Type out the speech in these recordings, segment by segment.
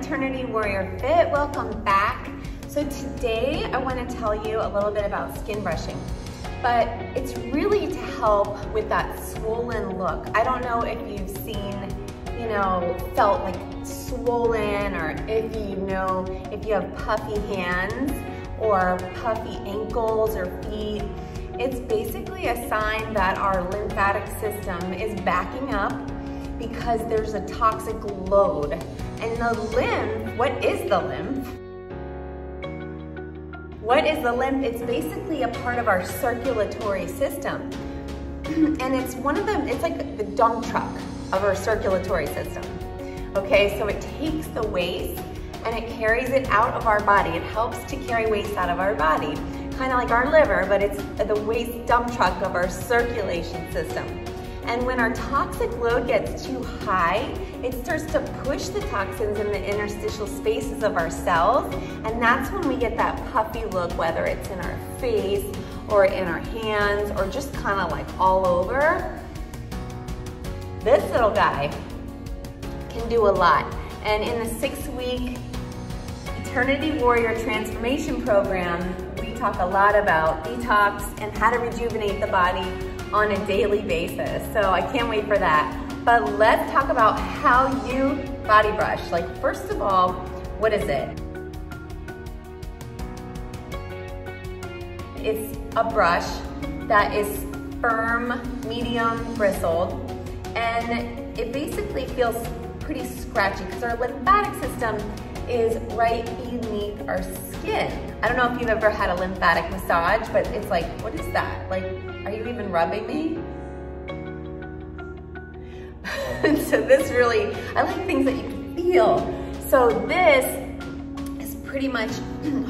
Maternity Warrior Fit. Welcome back. So today I want to tell you a little bit about skin brushing, but it's really to help with that swollen look. I don't know if you've seen, felt like swollen, or if you have puffy hands or puffy ankles or feet. It's basically a sign that our lymphatic system is backing up because there's a toxic load. And the lymph, what is the lymph? What is the lymph? It's basically a part of our circulatory system. And it's like the dump truck of our circulatory system. Okay, so it takes the waste and it carries it out of our body. It helps to carry waste out of our body. Kind of like our liver, but it's the waste dump truck of our circulation system. And when our toxic load gets too high, it starts to push the toxins in the interstitial spaces of our cells, and that's when we get that puffy look, whether it's in our face or in our hands or just kind of like all over. This little guy can do a lot. And in the 6-week Maternity Warrior Transformation Program, we talk a lot about detox and how to rejuvenate the body on a daily basis. So I can't wait for that. But let's talk about how you body brush. Like, first of all, what is it? It's a brush that is firm, medium bristled, and it basically feels pretty scratchy because our lymphatic system is right beneath our skin. I don't know if you've ever had a lymphatic massage, but it's like, what is that? Like, are you even rubbing me? So this really, I like things that you can feel. So this is pretty much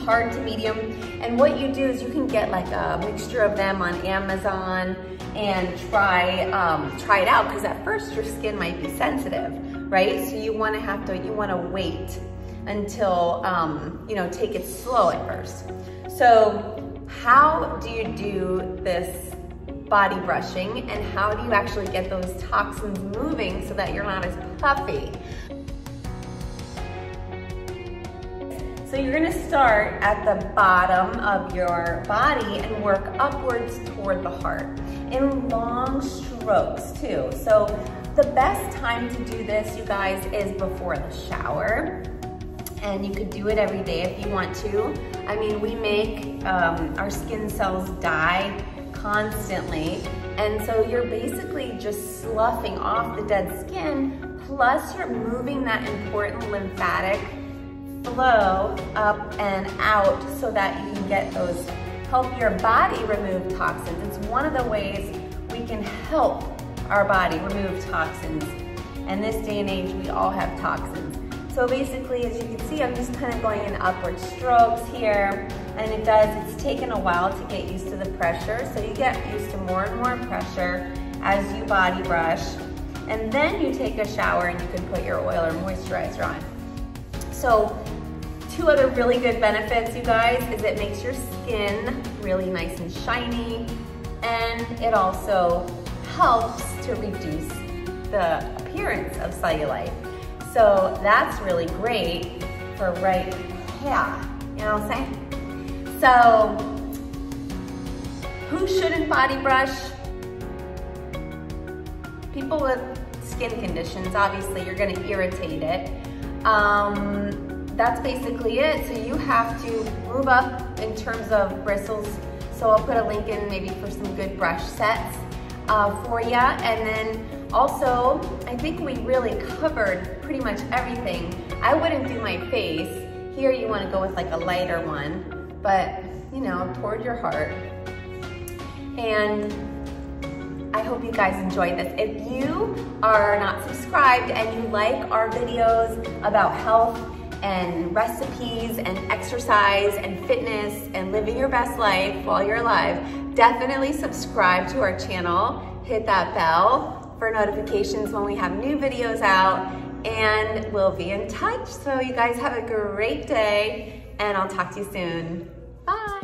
hard to medium. And what you do is you can get like a mixture of them on Amazon and try it out, because at first your skin might be sensitive, right? So you want to wait until, take it slow at first. So how do you do this body brushing, and how do you actually get those toxins moving so that you're not as puffy? So you're gonna start at the bottom of your body and work upwards toward the heart in long strokes too. So the best time to do this, you guys, is before the shower. And you could do it every day if you want to. I mean, we make our skin cells die constantly. And so you're basically just sloughing off the dead skin, plus you're moving that important lymphatic flow up and out so that you can get those, help your body remove toxins. It's one of the ways we can help our body remove toxins. And this day and age, we all have toxins. So basically, as you can see, I'm just kind of going in upward strokes here, and it's taken a while to get used to the pressure, so you get used to more and more pressure as you body brush, and then you take a shower and you can put your oil or moisturizer on. So 2 other really good benefits, you guys, is it makes your skin really nice and shiny, and it also helps to reduce the appearance of cellulite. So that's really great for right here, you know what I'm saying? So who shouldn't body brush? People with skin conditions. Obviously you're gonna irritate it. That's basically it. So you have to move up in terms of bristles. So I'll put a link in maybe for some good brush sets for you. And then also, I think we really covered pretty much everything. I wouldn't do my face. Here you want to go with like a lighter one, but toward your heart. And I hope you guys enjoyed this. If you are not subscribed and you like our videos about health and recipes and exercise and fitness and living your best life while you're alive, definitely subscribe to our channel. Hit that bell for notifications when we have new videos out, and we'll be in touch. So you guys have a great day, and I'll talk to you soon. Bye.